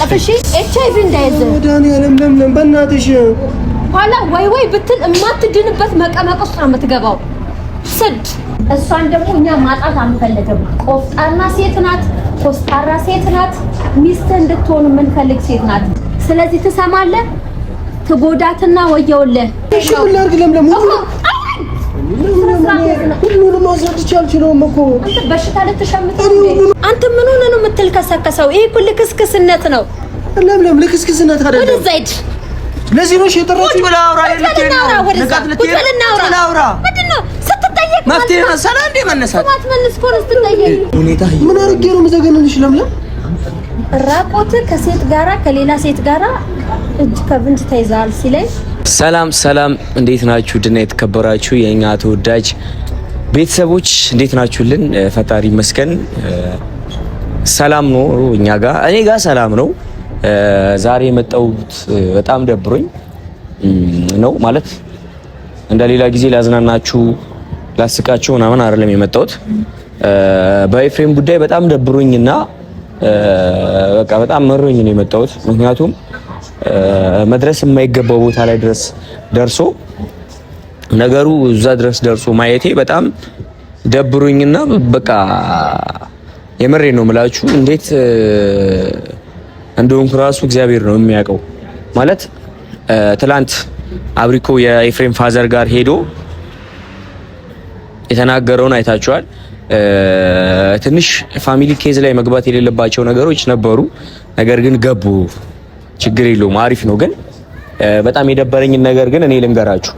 ተጠንቀቅ እሺ ኤችአይቪ እንዳይዝ ዳንኤልም ለምለም በእናትሽ ኋላ ወይ ብትል እማትድንበት መቀመቅ ውስጥ ነው የምትገባው ስድ እሷን ደግሞ እኛ ማጣት አንፈልግም ቆፍጣና ሴት ናት ኮስታራ ሴት ናት ሚስት እንድትሆን የምንፈልግ ሴት ናት ስለዚህ ትሰማለህ ትጎዳትና ወየውልህ እሺ ምን ላድርግ ለምለም ሁሉንም ማዘር ትቻልችለውም እኮ አንተ በሽታ ልትሸምት አንተ ምን ሆነ ነው የምትልከሰከሰው ይሄ ሁሉ ክስክስነት ነው ለምለም ልክስክስነት አይደለም ወደ ዘይድ ለዚህ ነው ሸጠራችሁ ወላ አውራ ልትላውራ ምንድነው ስትጠየቅ መፍትሄ መሰለ እንደ መነሳት ማት መልስ ኮን ስትጠየቅ ሁኔታ ምን አርጌ ነው መዘገነልሽ ለምለም ራቆት ከሴት ጋራ ከሌላ ሴት ጋራ እጅ ከፍንጅ ተይዛል ሲለኝ ሰላም እንዴት ናችሁ ድና የተከበራችሁ የኛ ተወዳጅ ቤተሰቦች እንዴት ናችሁልን ፈጣሪ መስገን ሰላም ነው እኛ ጋር እኔ ጋር ሰላም ነው ዛሬ የመጣሁት በጣም ደብሮኝ ነው ማለት እንደሌላ ጊዜ ላዝናናችሁ ላስቃችሁ ምናምን አይደለም የመጣሁት በኤፍሬም ጉዳይ በጣም ደብሮኝና በቃ በጣም መሮኝ ነው የመጣሁት ምክንያቱም መድረስ የማይገባው ቦታ ላይ ድረስ ደርሶ ነገሩ እዛ ድረስ ደርሶ ማየቴ በጣም ደብሮኝና በቃ የመሬ ነው የምላችሁ እንዴት እንደውም ራሱ እግዚአብሔር ነው የሚያውቀው ማለት ትላንት አብሪኮ የኤፍሬም ፋዘር ጋር ሄዶ የተናገረውን አይታችኋል ትንሽ ፋሚሊ ኬዝ ላይ መግባት የሌለባቸው ነገሮች ነበሩ ነገር ግን ገቡ ችግር የለውም አሪፍ ነው ግን በጣም የደበረኝን ነገር ግን እኔ ልንገራችሁ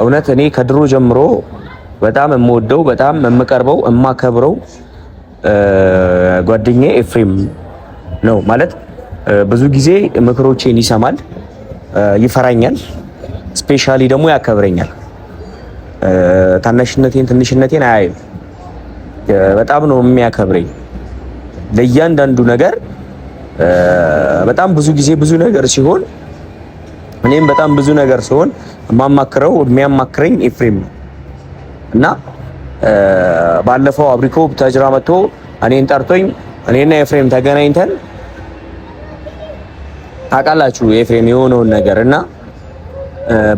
እውነት እኔ ከድሮ ጀምሮ በጣም የምወደው በጣም የምቀርበው የማከብረው ጓደኛዬ ኤፍሬም ነው ማለት ብዙ ጊዜ ምክሮቼን ይሰማል ይፈራኛል ስፔሻሊ ደግሞ ያከብረኛል ታናሽነቴን ትንሽነቴን አያይም በጣም ነው የሚያከብረኝ ለእያንዳንዱ ነገር በጣም ብዙ ጊዜ ብዙ ነገር ሲሆን እኔም በጣም ብዙ ነገር ሲሆን የማማክረው የሚያማክረኝ ኤፍሬም ነው እና ባለፈው አብሪኮ ተጅራ መጥቶ እኔን ጠርቶኝ እኔና ኤፍሬም ተገናኝተን ታውቃላችሁ ኤፍሬም የሆነውን ነገር እና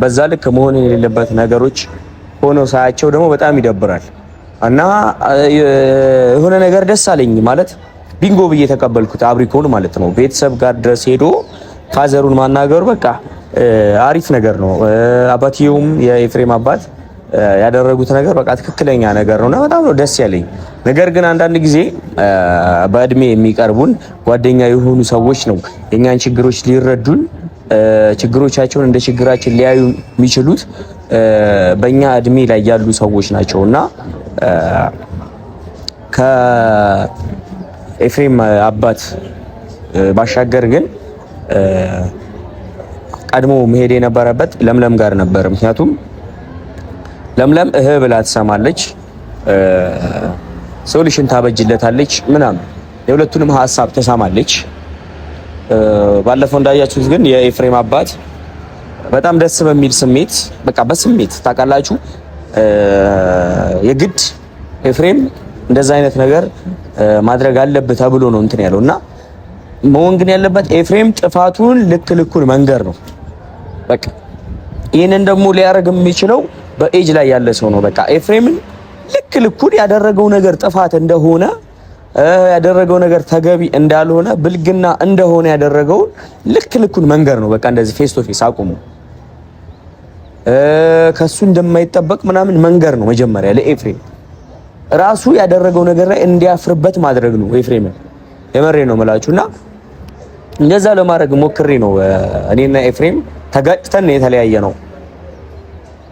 በዛ ልክ መሆን የሌለበት ነገሮች ሆነው ሳያቸው ደግሞ በጣም ይደብራል እና የሆነ ነገር ደስ አለኝ ማለት ቢንጎ ብዬ ተቀበልኩት አብሪኮን ማለት ነው ቤተሰብ ጋር ድረስ ሄዶ ፋዘሩን ማናገሩ በቃ አሪፍ ነገር ነው አባትየውም የኤፍሬም አባት ያደረጉት ነገር በቃ ትክክለኛ ነገር ነውና በጣም ነው ደስ ያለኝ ነገር ግን አንዳንድ ጊዜ በእድሜ የሚቀርቡን ጓደኛ የሆኑ ሰዎች ነው የኛን ችግሮች ሊረዱን ችግሮቻቸውን እንደ ችግራችን ሊያዩ የሚችሉት በእኛ እድሜ ላይ ያሉ ሰዎች ናቸውና ከኤፍሬም አባት ባሻገር ግን ቀድሞ መሄድ የነበረበት ለምለም ጋር ነበር ምክንያቱም ለምለም ብላ ትሰማለች ሶሉሽን ታበጅለታለች ምናምን የሁለቱንም ሐሳብ ተሰማለች ባለፈው እንዳያችሁት ግን የኤፍሬም አባት በጣም ደስ በሚል ስሜት በቃ በስሜት ታውቃላችሁ የግድ ኤፍሬም እንደዛ አይነት ነገር ማድረግ አለበት ተብሎ ነው እንትን ያለውና መሆን ግን ያለበት ኤፍሬም ጥፋቱን ልኩን መንገር ነው በቃ ይሄንን ደግሞ ሊያረግ የሚችለው በኤጅ ላይ ያለ ሰው ነው በቃ ኤፍሬምን ልኩን ያደረገው ነገር ጥፋት እንደሆነ ያደረገው ነገር ተገቢ እንዳልሆነ ብልግና እንደሆነ ያደረገው ልኩን መንገር ነው በቃ እንደዚህ ፌስ ቱ ፌስ አቁሙ ከሱ እንደማይጠበቅ ምናምን መንገር ነው መጀመሪያ ለኤፍሬም ራሱ ያደረገው ነገር ላይ እንዲያፍርበት ማድረግ ነው ኤፍሬምን የመሬ ነው መላችሁና እንደዛ ለማድረግ ሞክሬ ነው እኔና ኤፍሬም ተጋጭተን የተለያየ ነው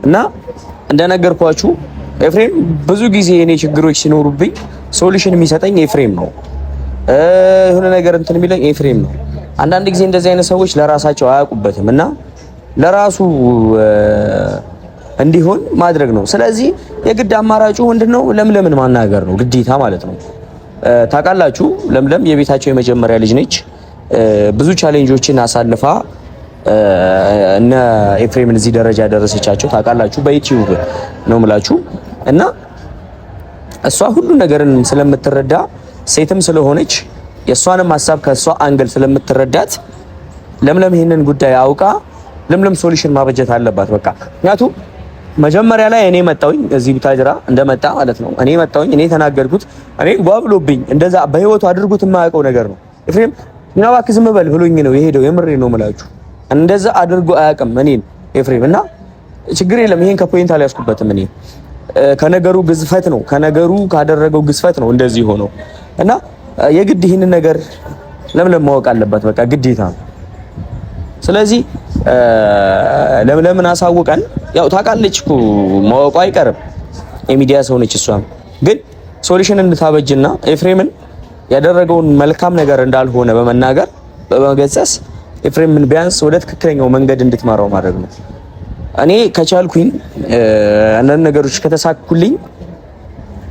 እና እንደነገርኳችሁ ኤፍሬም ብዙ ጊዜ እኔ ችግሮች ሲኖሩብኝ ሶሉሽን የሚሰጠኝ ኤፍሬም ነው የሆነ ነገር እንትን የሚለኝ ኤፍሬም ነው አንዳንድ ጊዜ እንደዚህ አይነት ሰዎች ለራሳቸው አያውቁበትም እና ለራሱ እንዲሆን ማድረግ ነው ስለዚህ የግድ አማራጩ ምንድነው ለምለምን ማናገር ነው ግዴታ ማለት ነው ታውቃላችሁ ለምለም የቤታቸው የመጀመሪያ ልጅ ነች ብዙ ቻሌንጆችን አሳልፋ እና ኤፍሬምን እዚህ ደረጃ ያደረሰቻቸው ታውቃላችሁ በዩቲዩብ ነው የምላችሁ እና እሷ ሁሉ ነገርን ስለምትረዳ ሴትም ስለሆነች የእሷንም ሀሳብ ከእሷ አንግል ስለምትረዳት ለምለም ይሄንን ጉዳይ አውቃ ለምለም ሶሉሽን ማበጀት አለባት። በቃ ምክንያቱም መጀመሪያ ላይ እኔ መጣሁኝ እዚህ ቡታጅራ እንደመጣ ማለት ነው። እኔ መጣሁኝ፣ እኔ ተናገርኩት፣ እኔ ጓብሎብኝ እንደዛ በህይወቱ አድርጉት የማያውቀው ነገር ነው። ኤፍሬም እባክህ ዝም በል ብሎኝ ነው የሄደው። የምሬ ነው የምላችሁ፣ እንደዛ አድርጎ አያውቅም እኔን ኤፍሬም። እና ችግር የለም ይሄን ከፖይንት አልያዝኩበትም። እኔ ከነገሩ ግዝፈት ነው ከነገሩ ካደረገው ግዝፈት ነው እንደዚህ ሆነው እና የግድ ይሄንን ነገር ለምለም ማወቅ አለባት። በቃ ግዴታ ነው። ስለዚህ ለምለምን አሳውቀን ያው ታውቃለች እኮ ማወቋ አይቀርም፣ የሚዲያ ሰው ነች። እሷም ግን ሶሉሽን እንድታበጅና ኤፍሬምን ያደረገውን መልካም ነገር እንዳልሆነ በመናገር በመገሰጽ ኤፍሬምን ቢያንስ ወደ ትክክለኛው መንገድ እንድትመራው ማድረግ ነው። እኔ ከቻልኩኝ አንዳንድ ነገሮች ከተሳኩልኝ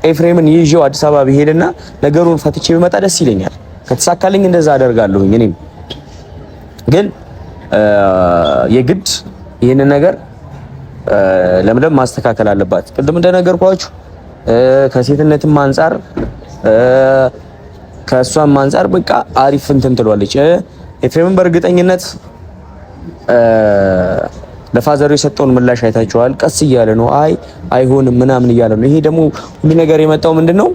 ኤፍሬምን ይዤው አዲስ አበባ ብሄድና ነገሩን ፈትቼ ብመጣ ደስ ይለኛል። ከተሳካልኝ እንደዛ አደርጋለሁኝ። እኔም ግን የግድ ይህንን ነገር ለምለም ማስተካከል አለባት። ቅድም እንደነገርኳችሁ ከሴትነትም አንፃር ከእሷም አንፃር በቃ አሪፍ እንትን ትሏለች። ኤፍሬምን በእርግጠኝነት ለፋዘሩ የሰጠውን ምላሽ አይታችኋል። ቀስ እያለ ነው አይሆንም ምናምን እያለ ነው። ይሄ ደግሞ ሁሉ ነገር የመጣው ምንድነው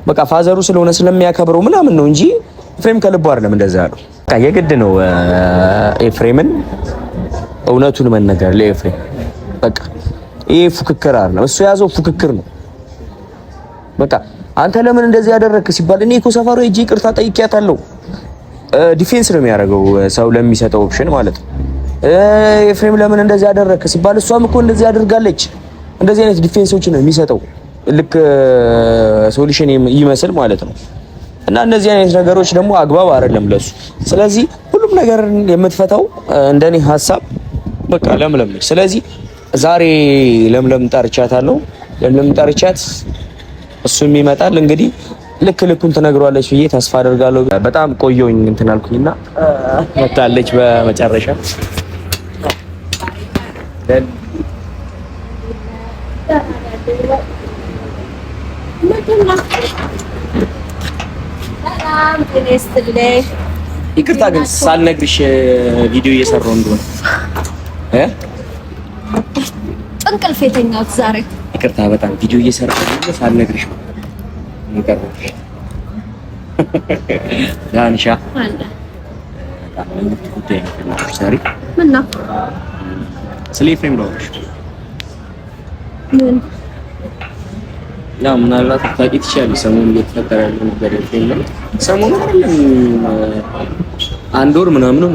በቃ ፋዘሩ ስለሆነ ስለሚያከብረው ምናምን ነው እንጂ ኤፍሬም ከልቡ አይደለም እንደዛ ያለው። በቃ የግድ ነው ኤፍሬምን እውነቱን መነገር ለኤፍሬም። በቃ ይሄ ፉክክር አይደለም፣ እሱ የያዘው ፉክክር ነው። በቃ አንተ ለምን እንደዚህ ያደረክ ሲባል እኔ እኮ ሰፈሩ ሂጂ ይቅርታ ጠይቄያታለሁ። ዲፌንስ ነው የሚያደርገው ሰው ለሚሰጠው ኦፕሽን ማለት ነው። ኤፍሬም ለምን እንደዚህ ያደረክ ሲባል እሷም እኮ እንደዚህ አድርጋለች። እንደዚህ አይነት ዲፌንሶችን ነው የሚሰጠው ልክ ሶሉሽን ይመስል ማለት ነው። እና እነዚህ አይነት ነገሮች ደግሞ አግባብ አይደለም ለሱ። ስለዚህ ሁሉም ነገር የምትፈታው እንደኔ ሐሳብ በቃ ለምለም ነች። ስለዚህ ዛሬ ለምለም ጠርቻታለሁ። ለምለም ጠርቻት እሱም ይመጣል እንግዲህ ልክ ልኩን ትነግሯለች ብዬ ተስፋ አደርጋለሁ። በጣም ቆየሁኝ እንትን አልኩኝና መጣለች በመጨረሻ። ይቅርታ ግን ሳልነግርሽ ቪዲዮ እየሰራሁ እንደሆነ እንቅልፍ የተኛሁት ዛሬ። ይቅርታ በጣም ቪዲዮ እየሰራሁ እንደሆነ ሳልነግርሽ ነው የቀረሁሽ። ዳንሻ አለ ጉዳይ ነው ዛሬ። ምን ነው ስለ ኤፍሬም ነው? ምን ያው ምናልባት ታውቂ ትችያለሽ ሰሞኑን እየተፈጠረ ያለው ነገር የለም። ሰሞኑን አይደለም አንድ ወር ምናምን ነው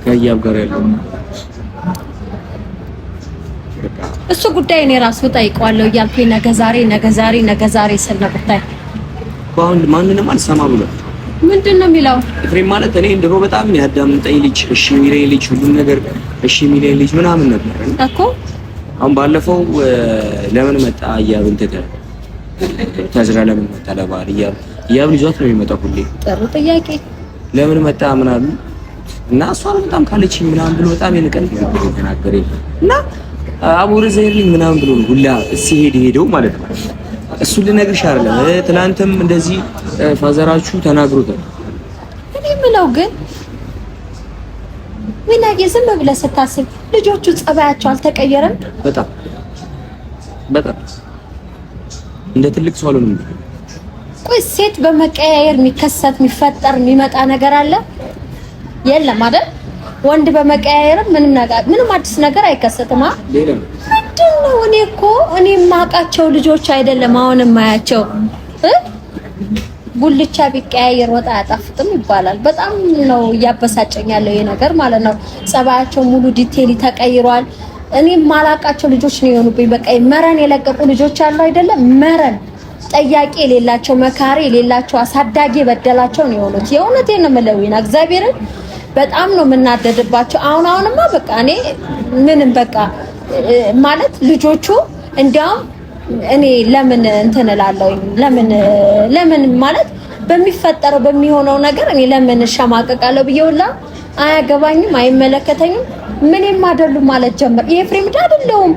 ከያብ ጋር ያለው እሱ ጉዳይ እኔ ራሱ ጠይቀዋለሁ እያልኩኝ ነገ ዛሬ ስል ነው ብታይ አሁን ማንንም አልሰማ ብሎ ምንድን ነው የሚለው ኤፍሬም ማለት እኔ ድሮ በጣም ያዳምጠኝ ልጅ፣ እሺ የሚለኝ ልጅ፣ ሁሉም ነገር እሺ የሚለኝ ልጅ ምናምን ነበር እኮ። አሁን ባለፈው ለምን መጣ እያብን ተዝራ ለምን መጣ ለባህር እያብ ልጇት ነው የሚመጣው ሁሌ። ጥሩ ጥያቄ። ለምን መጣ ምናምን እና እሷ በጣም ካለችኝ ምናምን ብሎ በጣም የንቀን ነገር ተናገረኝ እና አቡር ዘይልኝ ምናምን ብሎ ሁላ ሲሄድ ሄደው ማለት ነው። እሱ ልነግርሽ አይደለም ትናንትም እንደዚህ ፋዘራችሁ ተናግሮታል። እኔ የምለው ግን ዊናጌ ዝም ብለህ ስታስብ ልጆቹ ጸባያቸው አልተቀየረም? በጣም እንደ ትልቅ ሰው አልሆንም። ቆይ ሴት በመቀያየር የሚከሰት የሚፈጠር የሚመጣ ነገር አለ? የለም አይደል? ወንድ በመቀያየር ምንም አዲስ ነገር አይከሰትም። ምንድነው? እኔ የማውቃቸው ልጆች አይደለም አሁን የማያቸው ጉልቻ ቢቀያየር ወጣ አያጣፍጥም ይባላል። በጣም ነው እያበሳጨኝ ያለው ይሄ ነገር ማለት ነው። ጸባያቸው ሙሉ ዲቴይል ተቀይሯል። እኔ የማላውቃቸው ልጆች ነው የሆኑብኝ። በቃ መረን የለቀቁ ልጆች አሉ አይደለም? መረን ጠያቂ የሌላቸው፣ መካሪ የሌላቸው፣ አሳዳጊ በደላቸው ነው የሆኑት። የእውነቴን ነው የምለው እግዚአብሔርን በጣም ነው የምናደድባቸው። አሁንማ በቃ እኔ ምንም በቃ ማለት ልጆቹ እንዲያውም እኔ ለምን እንትን እላለሁ ለምን ማለት በሚፈጠረው በሚሆነው ነገር እኔ ለምን ሸማቀቃለሁ ብዬውላ አያገባኝም፣ አይመለከተኝም፣ ምንም አይደሉም ማለት ጀመር። ኤፍሬም አይደለም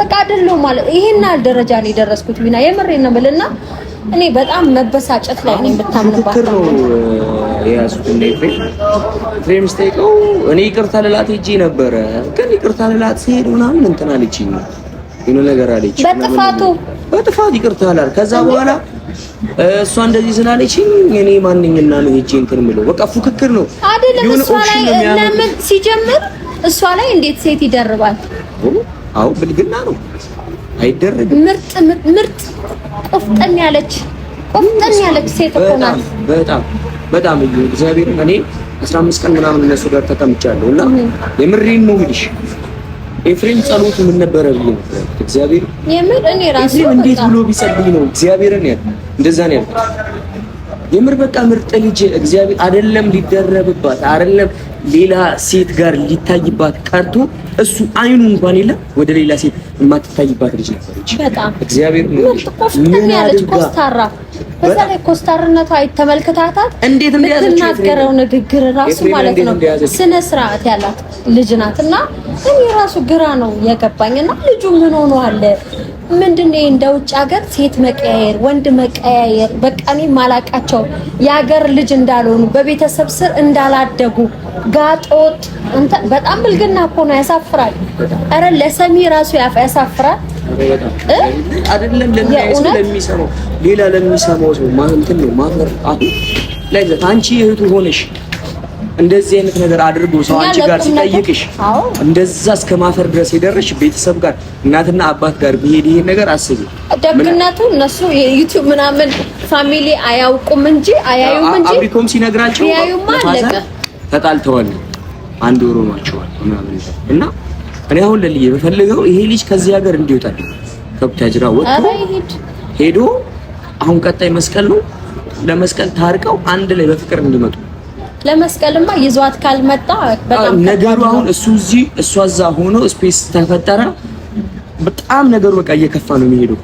በቃ አይደለም ማለት ይሄን ደረጃ ነው የደረስኩት ቢና የምሬን ነው የምልና እኔ በጣም መበሳጨት ላይ ነኝ። ብታምንባት ነው የያዙት እንደ ፍሬም ስቴከው እኔ ይቅርታ ልላት ሄጄ ነበረ፣ ግን ይቅርታ ልላት ሲሄድ ምናምን እንትን አለችኝ የሆነ ነገር አለች። በጥፋት ይቅርታ አላል። ከዛ በኋላ እሷ እንደዚህ ስላለችኝ እኔ ማንኛና ነው ሄጄ እንትን ምለው በቃ ፉክክር ነው አይደለም። እሷ ላይ ለምን ሲጀምር እሷ ላይ እንዴት ሴት ይደርባል? አዎ ብልግና ነው፣ አይደረግም። ምርጥ ቆፍጠን ያለች ሴት እኮ ናት። በጣም እግዚአብሔር እኔ 15 ቀን ምናምን እነሱ ጋር ተቀምጫለሁ እና የምሬን ነው ብልሽ ኤፍሬም ጸሎቱ ምን ነበረ ብዬ ነበር። እግዚአብሔር የምር እኔ ራሴ እንዴት ብሎ ቢጸልይ ነው እግዚአብሔርን ያለ እንደዛ ነው ያለው። የምር በቃ ምርጥ ልጅ እግዚአብሔር አይደለም ሊደረብባት አይደለም ሌላ ሴት ጋር ሊታይባት ቀርቶ እሱ አይኑ እንኳን የለም ወደ ሌላ ሴት የማትታይባት ልጅ ነበረች። በጣም እግዚአብሔር ምን ያለች ኮስታራ በዛ ላይ ኮስታርነቷ አይተመልከታታት እንዴት እንደምትናገረው ንግግር ራሱ ማለት ነው ስነ ስርዓት ያላት ልጅ ናትና እኔ ራሱ ግራ ነው የገባኝና ልጁ ምን ሆኖ አለ ምንድነው እንደ ውጭ ሀገር ሴት መቀያየር ወንድ መቀያየር በቃ እኔ ማላቃቸው የሀገር ልጅ እንዳልሆኑ በቤተሰብ ስር እንዳላደጉ ጋጦት እንተ በጣም ብልግና እኮ ነው። ያሳፍራል። አረ ለሰሚ ራሱ ያሳፍራል። አይደለም ለሚሰማው ሌላ ለሚሰማው ሰው እንትን ነው ማፈር። አሁን ላይ አንቺ እህቱ ሆነሽ እንደዚህ አይነት ነገር አድርጎ ሰው አንቺ ጋር ሲጠይቅሽ እንደዛ እስከ ማፈር ድረስ የደረሽ ቤተሰብ ጋር እናትና አባት ጋር ቢሄድ ይሄን ነገር አስቢ። ደግነቱ እነሱ የዩቲዩብ ምናምን ፋሚሊ አያውቁም እንጂ አያዩም እንጂ አብሪኮም ሲነግራቸው ተጣልተዋል፣ አንድ ወሮ ናቸዋል እና እኔ አሁን ለልዬ በፈልገው ይሄ ልጅ ከዚህ ሀገር እንዲወጣ ከብታጅራ ወጥቶ ሄዶ አሁን ቀጣይ መስቀል ነው። ለመስቀል ታርቀው አንድ ላይ በፍቅር እንዲመጡ ለመስቀልማ ይዟት ካልመጣ በጣም ነገሩ አሁን እሱ እዚህ እሷ እዛ ሆኖ ስፔስ ተፈጠረ። በጣም ነገሩ በቃ እየከፋ ነው የሚሄደው።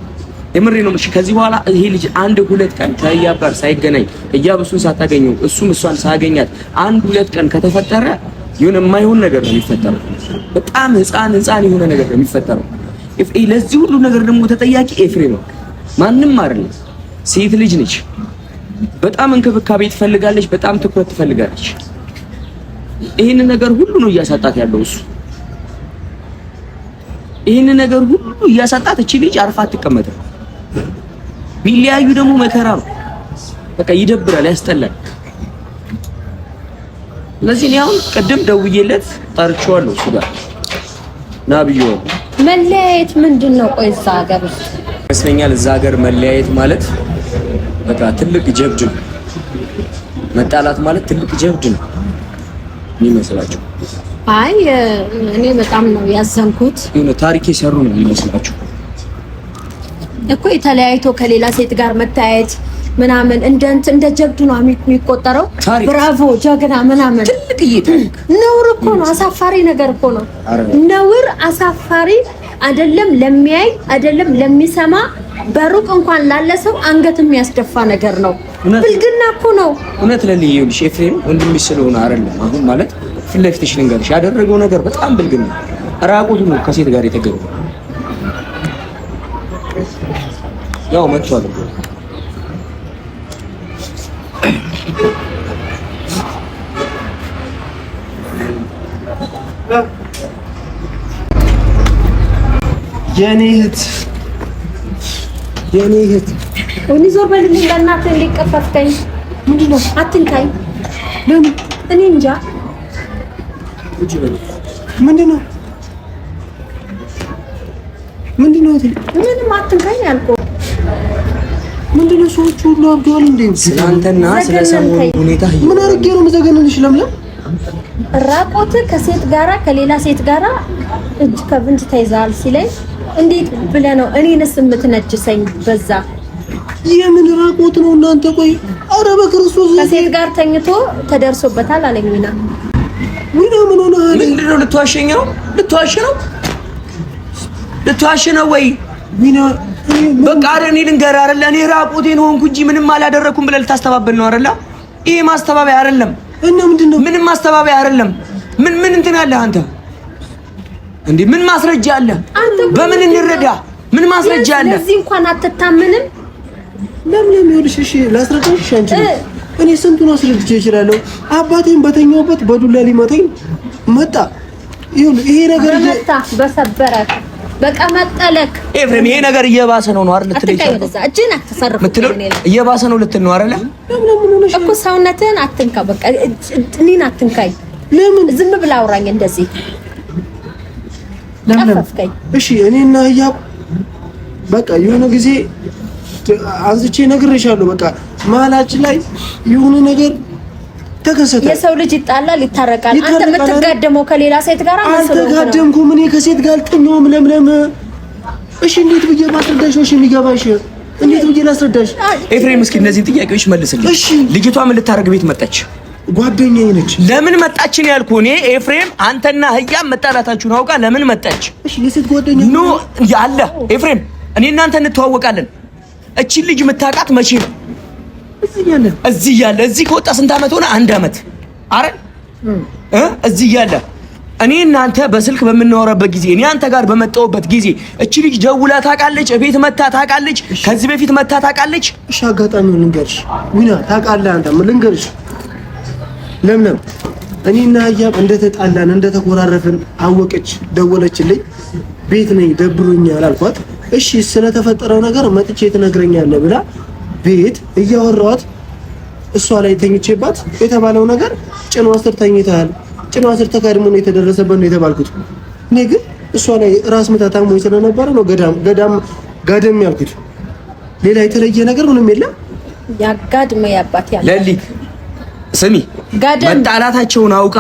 የምሬ ነው። እሺ ከዚህ በኋላ ይሄ ልጅ አንድ ሁለት ቀን ከህያብ ጋር ሳይገናኝ ህያብ እሱን ሳታገኘው እሱም እሷን ሳያገኛት አንድ ሁለት ቀን ከተፈጠረ የሆነ የማይሆን ነገር ነው የሚፈጠረው። በጣም ህፃን የሆነ ነገር ነው የሚፈጠረው። ለዚህ ሁሉ ነገር ደግሞ ተጠያቂ ኤፍሬም ነው፣ ማንም አይደለም። ሴት ልጅ ነች። በጣም እንክብካቤ ትፈልጋለች፣ በጣም ትኩረት ትፈልጋለች። ይሄን ነገር ሁሉ ነው እያሳጣት ያለው እሱ። ይሄን ነገር ሁሉ እያሳጣት እቺ ልጅ አርፋ አትቀመጥም። ቢለያዩ ደግሞ መከራ ነው። በቃ ይደብራል፣ ያስጠላል። ለዚህ ነው አሁን ቀደም ደውዬለት ጠርቼዋለሁ እሱ ጋር ና ብዬው። መለያየት ምንድነው? ቆይ እዛ ሀገር ውስጥ ይመስለኛል እዛ ሀገር መለያየት ማለት በቃ ትልቅ ጀብድ ነው። መጣላት ማለት ትልቅ ጀብድ ነው የሚመስላችሁ? አይ እኔ በጣም ነው ያዘንኩት። የሆነ ታሪክ የሰሩ ነው የሚመስላችሁ እኮ የተለያይቶ ከሌላ ሴት ጋር መታየት ምናምን እንደ ጀብድ ነው የሚቆጠረው። ብራቮ ጀግና ምናምን ትልቅ ታሪክ ነውር እኮ ነው። አሳፋሪ ነገር እኮ ነው። ነውር አሳፋሪ አይደለም ለሚያይ አይደለም ለሚሰማ በሩቅ እንኳን ላለ ሰው አንገት የሚያስደፋ ነገር ነው። ብልግና እኮ ነው። እውነት ለልዩልሽ ኤፍሬም ወንድምሽ ስለሆነ አይደለም። አሁን ማለት ፊት ለፊትሽ ልንገርሽ ያደረገው ነገር በጣም ብልግና ራቁቱ ነው ከሴት ጋር የተገኘው። ያው መጥቷል የኔ እህት ወኒ ዞር በልልኝ በእናትህ እንዲቀፈፍከኝ። ምንድነው? አትንካኝ። ለምን? እኔ እንጃ። ምንድነው? ምንም አትንካኝ አልኩህ። ምንድነው? ሰዎች ሁሉ አብደዋል እንዴ? ስለአንተና ስለ ሰሞኑ ሁኔታ ምን አድርጌ ነው መዘገንልሽ? ለምለም ራቆት ከሴት ጋራ ከሌላ ሴት ጋራ እጅ ከፍንጅ ተይዛል ሲለኝ እንዴት ብለህ ነው እኔንስ የምትነጅሰኝ? በዛ የምን ራቆት ነው እናንተ? ቆይ ኧረ በክርስቶስ ከሴት ጋር ተኝቶ ተደርሶበታል አለኝ። ዊና ምን ሆነ? ምንድነው? ልትዋሽ ነው ወይ? ዊና በቃ እኔ ልንገርህ አይደለ እኔ ራቆቴን ሆንኩ እንጂ ምንም አላደረኩም ብለህ ልታስተባብል ነው አይደለ? ይሄ ማስተባበያ አይደለም። እና ምንድነው? ምንም ማስተባበያ አይደለም። ምን እንትን አለ አንተ እንዴ? ምን ማስረጃ አለ? በምን እንረዳ? ምን ማስረጃ አለ? ለዚህ እንኳን አትታመንም። ለምን ይኸውልሽ፣ እሺ ላስረዳሽ። አንቺ እኔ ስንቱን አስረድቼ እችላለሁ። አባቴን በተኛውበት በዱላ ሊመታኝ መጣ። ይሄ ነገር መጣ በሰበረክ በቃ መጠለክ። ኤፍሬም ይሄ ነገር እየባሰ ነው አይደል? ልትለኝ እጅን አትሰርፍ እየባሰ ነው ልትል ነው አይደል? እኮ ሰውነትህን አትንካ። በቃ እኔን አትንካኝ። ለምን ዝም ብላ አውራኝ እንደዚህ ቀፈፍከኝ። እሺ እኔና ህያብ በቃ የሆነ ጊዜ አንስቼ ነግሬሻለሁ። በቃ መሀላችን ላይ የሆነ ነገር ተከሰተ። የሰው ልጅ ይጣላል፣ ይታረቃል። አንተ የምትጋደመው ከሌላ ሴት ጋር አልተጋደምኩም። እኔ ከሴት ጋር አልተኛውም። ለምለም እሺ፣ እንዴት ብዬ ማስረዳሽ? እሺ የሚገባሽ እንዴት ብዬ ላስረዳሽ? ኤፍሬም እስኪ እነዚህን ጥያቄዎች መልስልኝ። እሺ ልጅቷ ምን ልታረግ ቤት መጣች? ጓደኛዬ ነች። ለምን መጣች ነው ያልኩህ እኔ ኤፍሬም። አንተና ህያብ መጣላታችሁን አውቃ ለምን መጣች? እሺ የሴት ጓደኛ ኖ ያለ ኤፍሬም፣ እኔ እናንተ እንተዋወቃለን። እቺ ልጅ የምታውቃት መቼ ነው? እዚህ ያለ እዚህ ከወጣ ስንት አመት ሆነ? 1 አመት አረ እዚህ ያለ እኔ እናንተ በስልክ በምናወራበት ጊዜ እኔ አንተ ጋር በመጣሁበት ጊዜ እቺ ልጅ ደውላ ታውቃለች? እቤት መታ ታውቃለች? ከዚህ በፊት መታ ታውቃለች? እሺ አጋጣሚውን ልንገርሽ። ዊና ታውቃለህ? አንተ ምን ልንገርሽ? ለምለም እኔና ህያብ እንደተጣላን እንደተኮራረፍን አወቀች። ደወለችልኝ። ቤት ነኝ ደብሮኛል አልኳት። እሺ ስለተፈጠረው ነገር መጥቼ ትነግረኛለህ ብላ ቤት እያወራኋት እሷ ላይ ተኝቼባት የተባለው ነገር ጭኗ ስር ተኝተሃል፣ ጭኗ ስር ተጋድሞ ነው የተደረሰበት ነው የተባልኩት። እኔ ግን እሷ ላይ ራስ ምታታም ወይ ስለነበረ ነው ጋደም ያልኩት። ሌላ የተለየ ነገር ምንም የለም። ያጋድመ ያባት ያለ ለሊት ስሚ መጣላታቸውን አውቃ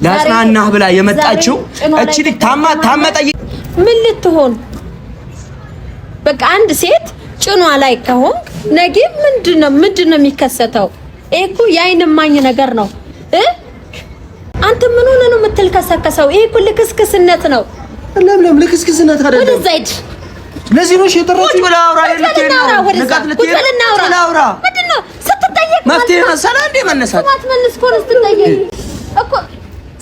ላጽናናህ ብላ የመጣችው እቺ ልጅ ታመጣይ ምን ልትሆን? በቃ አንድ ሴት ጭኗ ላይ ከሆን ነገ ምንድነው የሚከሰተው? እኮ የዓይን እማኝ ነገር ነው። አንተ ምን ሆነ ነው የምትልከሰከሰው? ይሄ እኮ ልክስክስነት ነው። ለምለም ልክስክስነት አይደለም። ወደ ዘይድ ለዚህ ነው ሸጠራችሁ ብላ አውራ ምንድነው ስትጠየቅ መፍትሄ መሰላ እንደ መነሳት ማትመልስ እኮ ስትጠየቅ እኮ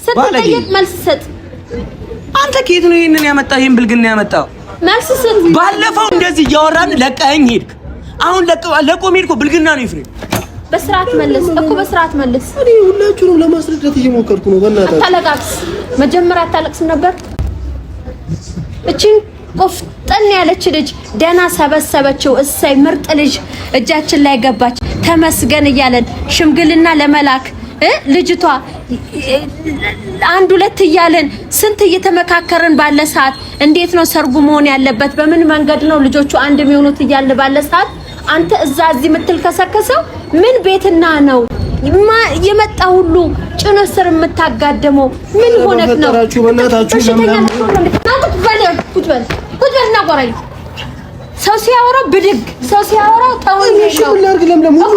ስትጠየቅ መልስ ሰጥ። አንተ ከየት ነው ይሄንን ያመጣ? ይሄን ብልግና ያመጣው መልስ ሰጥ። ባለፈው እንደዚህ እያወራን ለቀኸኝ ሄድክ። አሁን ለቆም ሄድኩ። ብልግና ነው ኤፍሬም። በስርዓት መልስ እኮ በስርዓት መልስ። እኔ ሁላችሁንም ለማስረዳት እየሞከርኩ ነው። በእናትህ አታለቅስ። መጀመሪያ አታለቅስም ነበር? እቺ ቆፍጠን ያለች ልጅ ደና ሰበሰበችው። እሰይ ምርጥ ልጅ እጃችን ላይ ገባች። ተመስገን እያለን ሽምግልና ለመላክ ልጅቷ 1-2 እያለን ስንት እየተመካከርን ባለ ሰዓት እንዴት ነው ሰርጉ መሆን ያለበት? በምን መንገድ ነው ልጆቹ አንድ የሚሆኑት እያልን ባለ ሰዓት አንተ እዚህ የምትልከሰከሰው ምን ቤትና ነው የመጣ ሁሉ ጭኖ ስር የምታጋደመው ምን ሆነክ ነው? ቁጥበልና ቆራይ ሰው ሲያወራ ብድግ ሰው ሲያወራ ታውኝ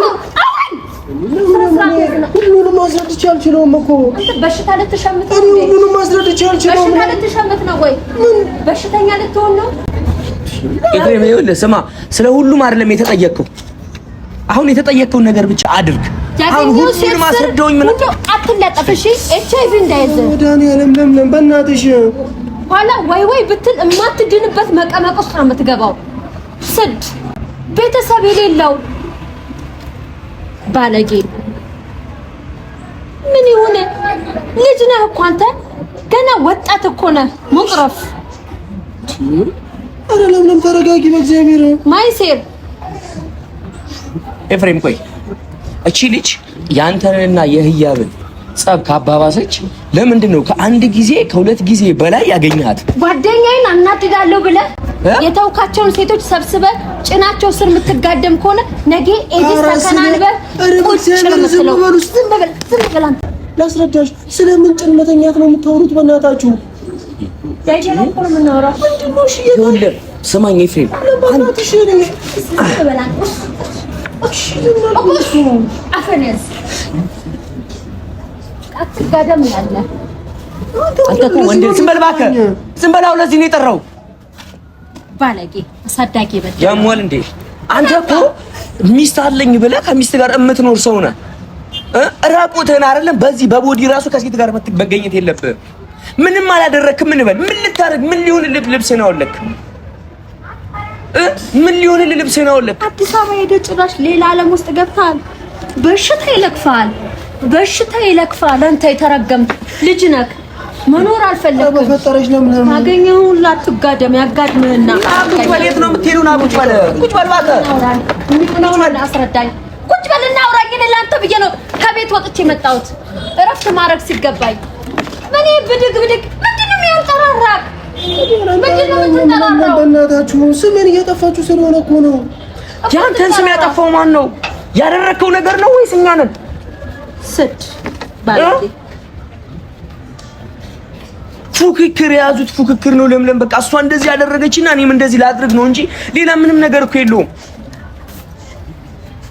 ነው። ሁሉንም ማስረዳት አልችልም እኮ በሽታ ልትሸምት ነው። ሁሉንም ማስረዳት አልችልም። በሽታ ልትሸምት ነው ወይ በሽተኛ ልትሆን ነው? ኤፍሬም ይኸውልህ ስማ፣ ስለ ሁሉም አይደለም የተጠየቅከው። አሁን የተጠየቅከውን ነገር ብቻ አድርግ። አሁን ሁሉንም ማስረዳውኝ ምን አትለጠፍ። እሺ ኤችአይቪ እንዳይዘ መድኃኒዓለም ለምለም በእናትሽ ኋላ ወይ ብትል የማትድንበት መቀመቅ ውስጥ ነው የምትገባው። ስድ ቤተሰብ የሌለው ባለጌ ምን ይሁን? ልጅ ነህ እኮ አንተ ገና ወጣት እኮ ነህ። ሙቅረፍ አረ ለምለም ተረጋጊ በእግዚአብሔር። ማይሴር ኤፍሬም ቆይ፣ እቺ ልጅ ያንተንና የህያብን ጸብ ካባባሰች ለምንድን ነው ከአንድ ጊዜ ከሁለት ጊዜ በላይ ያገኘሃት? ጓደኛዬን አናድዳለሁ ብለህ የተውካቸውን ሴቶች ሰብስበህ ጭናቸው ስር የምትጋደም ከሆነ ነገ ኤዲስ ተከናንበህ ዝም በል አንተ። ላስረዳሽ። ስለምን ጭንመተኛት ነው የምታወሩት? በእናታችሁ ስማኝ ኤፍሬም፣ አትጋደም ያለ አንተ እኮ ወንድ ዝም በል እባክህ፣ ዝም በል። አሁን ለዚህ ነው የጠራው። ባለጌ አሳዳጊ በል ያሟል እንዴ? አንተ እኮ ሚስት አለኝ ብለህ ከሚስት ጋር የምትኖር ሰው ነህ። ራቁትህን አይደለም በዚህ በቦዲ ራሱ ከሴት ጋር መገኘት የለብህም። ምንም አላደረክም። ምን በል ምን ልታረግ ምን ሊሆን ልብስ ነው አለክ? ምን ሊሆንልህ ልብስ ነው አለ። አዲስ አበባ ሄደህ ጭራሽ ሌላ ዓለም ውስጥ ገብተሃል። በሽታ ይለክፋል፣ በሽታ ይለክፋል። አንተ የተረገምክ ልጅ ነህ። መኖር አልፈለግም። በፈጠረሽ ለምን አገኘው ሁላ አትጋደም። ያጋድምህና ቁጭ በል። የት ነው የምትሄዱና? ቁጭ በል፣ ቁጭ በል እባክህ። አስረዳኝ። ቁጭ በል እና አውራኝ። ለአንተ ብዬ ነው ከቤት ወጥቼ የመጣሁት እረፍት ማድረግ ሲገባኝ። ምን ብድግ ብድግ ምንድን ነው የሚያንጠራራቅ? ምንድን ነው የምትጠራራው? በእናታችሁ ስሜን እያጠፋችሁ ስለሆነ እኮ ነው። ያንተን ስም ያጠፋው ማን ነው? ያደረከው ነገር ነው ወይስ እኛ ነን? ስድ ባለጌ ፉክክር የያዙት ፉክክር ነው። ለምለም በቃ እሷ እንደዚህ ያደረገችና እኔም እንደዚህ ላድርግ ነው እንጂ ሌላ ምንም ነገር እኮ የለውም።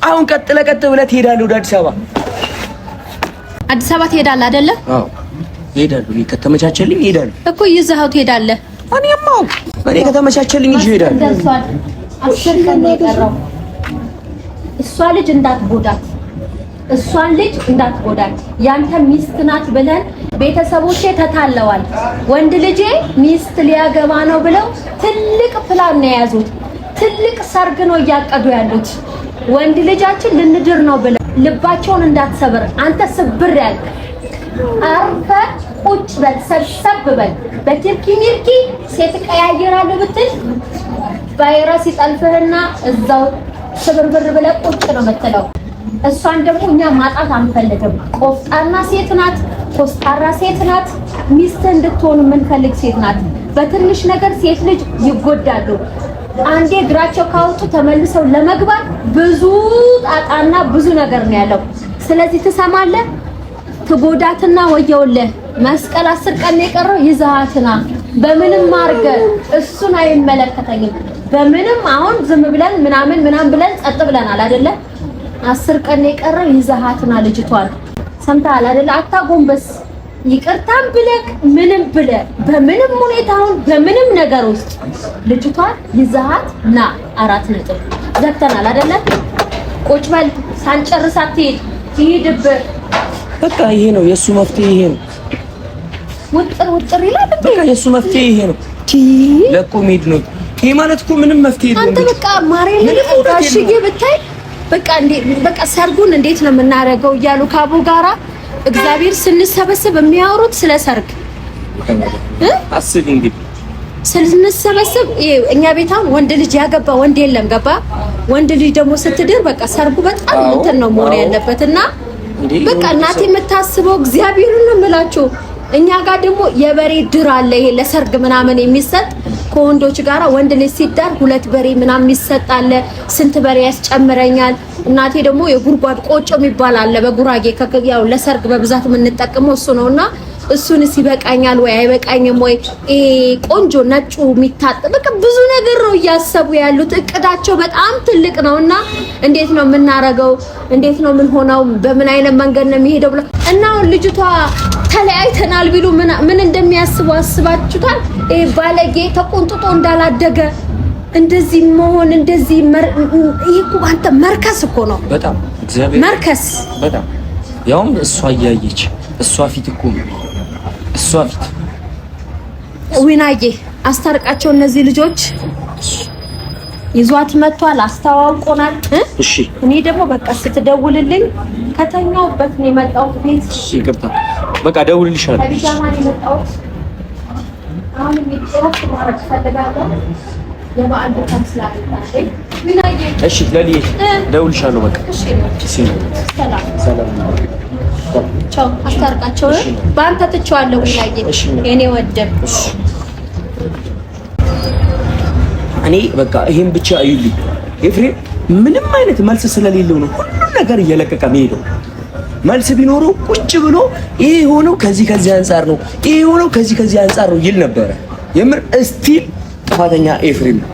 አሁን ቀጥ ብለህ ትሄዳለህ ወደ አዲስ አበባ። አዲስ አበባ ትሄዳለህ አይደለ? አዎ እሄዳለሁ። እኔ ከተመቻቸልኝ እሄዳለሁ እኮ ይዘኸው ትሄዳለህ። እኔ ከተመቻቸልኝ ይዤ እሄዳለሁ። አስር ቀን ነው የቀረው። እሷን ልጅ እንዳትጎዳት ያንተ ሚስት ናት ብለን ቤተሰቦቼ ተታለዋል። ወንድ ልጄ ሚስት ሊያገባ ነው ብለው ትልቅ ፕላን ነው የያዙት። ትልቅ ሰርግ ነው እያቀዱ ያሉት። ወንድ ልጃችን ልንድር ነው ብለው ልባቸውን እንዳትሰብር አንተ ስብር ያልክ አርፈህ ቁጭ በል፣ ሰብሰብ በል። በትርኪ ሚርኪ ሴት ቀያየራለሁ ብትል ቫይረስ ይጠልፍህና እዛው ስብርብር ብለህ ቁጭ ነው የምትለው። እሷን ደግሞ እኛ ማጣት አንፈልግም። ቆፍጣና ሴት ናት፣ ኮስታራ ሴት ናት። ሚስት እንድትሆን የምንፈልግ ሴት ናት። በትንሽ ነገር ሴት ልጅ ይጎዳሉ። አንዴ እግራቸው ካወጡ ተመልሰው ለመግባት ብዙ ጣጣና ብዙ ነገር ነው ያለው። ስለዚህ ትሰማለህ? ትጎዳትና ወየውልህ። መስቀል 10 ቀን ነው የቀረው። ይዘሃትና በምንም አድርገህ እሱን አይመለከተኝም። በምንም አሁን ዝም ብለን ምናምን ብለን ጸጥ ብለናል አይደለ? 10 ቀን ነው የቀረው። ይዘሃትና ልጅቷን ሰምተሃል አይደለ? አታጎንበስ። ይቅርታም ብለህ ምንም ብለህ በምንም ሁኔታውን በምንም ነገር ውስጥ ልጅቷን ይዘሃት ና። 4 ነጥብ ዘግተናል አይደለ? ቁጭ በል። ሳንጨርሳት ትሄድብህ። በቃ ይሄ ነው የሱ መፍትሄ። ይሄ ነው ውጥር ይላል። በቃ የሱ መፍትሄ ይሄ ነው። ለቆ መሄድ ነው። ይሄ ማለት እኮ ምንም መፍትሄ የለውም። አንተ በቃ ማርያም ጋሽዬ ብታይ በቃ ሰርጉን እንዴት ነው የምናደርገው እያሉ ካቡ ጋራ እግዚአብሔር ስንሰበሰብ የሚያወሩት ስለ ሰርግ አስብ እንግዲህ ስንሰበሰብ እኛ ቤታውን ወንድ ልጅ ያገባ ወንድ የለም። ገባ? ወንድ ልጅ ደግሞ ስትድር በቃ ሰርጉ በጣም እንትን ነው መሆን ያለበትና በቃ እናቴ የምታስበው እግዚአብሔርን ነው የምላችሁ። እኛ ጋር ደግሞ የበሬ ድር አለ። ይሄ ለሰርግ ምናምን የሚሰጥ ከወንዶች ጋራ ወንድ ልጅ ሲዳር 2 በሬ ምናምን ይሰጣል። ስንት በሬ ያስጨምረኛል። እናቴ ደግሞ የጉርጓድ ቆጮ የሚባል አለ በጉራጌ ያው ለሰርግ በብዛት የምንጠቀመው እሱ ነውና እሱንስ ይበቃኛል ወይ አይበቃኝም ወይ ቆንጆ ነጩ የሚታጠብ በቃ ብዙ ነገር ነው እያሰቡ ያሉት። እቅዳቸው በጣም ትልቅ ነውና እንዴት ነው የምናረገው? እንዴት ነው ምን ሆነው በምን አይነት መንገድ ነው የሚሄደው ብለው እና ልጅቷ ተለያይተናል ቢሉ ምን እንደሚያስቡ አስባችሁታል? ባለጌ ተቆንጥጦ እንዳላደገ እንደዚህ መሆን እንደዚህ ይሄ እኮ አንተ መርከስ እኮ ነው። በጣም እግዚአብሔር መርከስ በጣም ያውም እሷ እያየች እሷ ፊት እኮ እሷ ፊት ዊናዬ አስታርቃቸው። እነዚህ ልጆች ይዟት መጥቷል፣ አስተዋውቆናል። እሺ እኔ ደግሞ በቃ ስትደውልልኝ ከተኛውበት ነው የመጣሁት ቤት። እሺ ይቅርታ በቃ ደውልልሻለሁ። ከቢጃማ ነው የመጣሁት። አሁን የሚጥራት ማረግ ፈልጋለሁ። የበዓል ቦታ ስላልታለኝ ዊናዬ። እሺ ለሊዬ ደውልልሻለሁ በቃ። እሺ ሰላም ሰላም። ቻው። አስታርቃቸው። በአንተ ትቼዋለሁ ዊናዬ። የኔ ወደም እኔ በቃ ይሄን ብቻ እዩልኝ። ኤፍሬም ምንም አይነት መልስ ስለሌለው ነው ሁሉም ነገር እየለቀቀ መሄደው። መልስ ቢኖረው ቁጭ ብሎ ይሄ ሆነው ከዚህ አንፃር ነው፣ ይሄ ሆነው ከዚህ አንፃር ነው ይል ነበረ። የምር እስቲል ጥፋተኛ ኤፍሬም ነው።